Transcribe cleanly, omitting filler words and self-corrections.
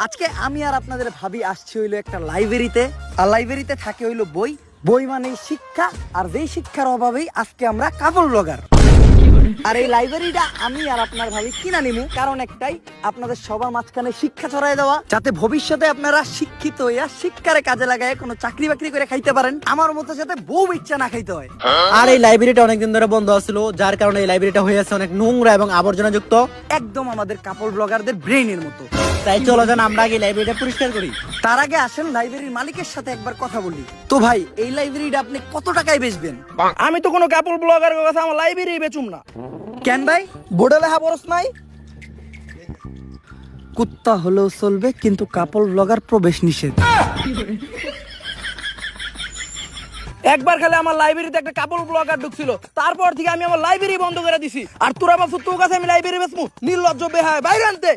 আজকে আমি আর আপনাদের ভাবি আসছি হইলো একটা লাইব্রেরিতে। আর লাইব্রেরিতে থাকে হইলো বই, বই মানে শিক্ষা। আর যেই শিক্ষার অভাবেই আজকে আমরা কাপল ব্লগার। আর এই লাইব্রেরিটা আমি আর আপনার ভাবি কিনা নিমু, কারণ একটাই, আপনাদের সবার মাঝখানে শিক্ষা ছড়াই দেওয়া, যাতে ভবিষ্যতে আপনারা শিক্ষিত হইয়া শিক্ষারে কাজে লাগায় কোনো চাকরি বাকরি করে খাইতে পারেন, আমার মতো যাতে বউ ইচ্ছা না খাইতে হয়। আর এই লাইব্রেরিটা অনেকদিন ধরে বন্ধ ছিল, যার কারণে এই লাইব্রেরিটা হয়ে আছে অনেক নোংরা এবং আবর্জনা যুক্ত। একদম আমাদের কাপল ব্লগারদের ব্রেইনের মতো। তাই চলো যান আমরা আগে লাইব্রেরিটা পরিষ্কার করি। তার আগে আসেন লাইব্রেরির মালিকের সাথে একবার কথা বলি। তো ভাই, এই লাইব্রেরিটা আপনি কত টাকায় বেচবেন? আমি তো কোনো কাপল ব্লগার কথা আমার লাইব্রেরি বেচুম না। কেন ভাই, বোর্ডে লেখা বরস নাই? কুত্তা হলেও চলবে, কিন্তু কাপল ব্লগার প্রবেশ নিষেধ। একবার খালি আমার লাইব্রেরিতে একটা কাপল ব্লগার ঢুকছিল, তারপর থেকে আমি আমার লাইব্রেরি বন্ধ করে দিছি। আর তোরা বাসু তোর কাছে আমি লাইব্রেরি বেচমু? নির্লজ্জ বেহায়, বাইরে আনতে।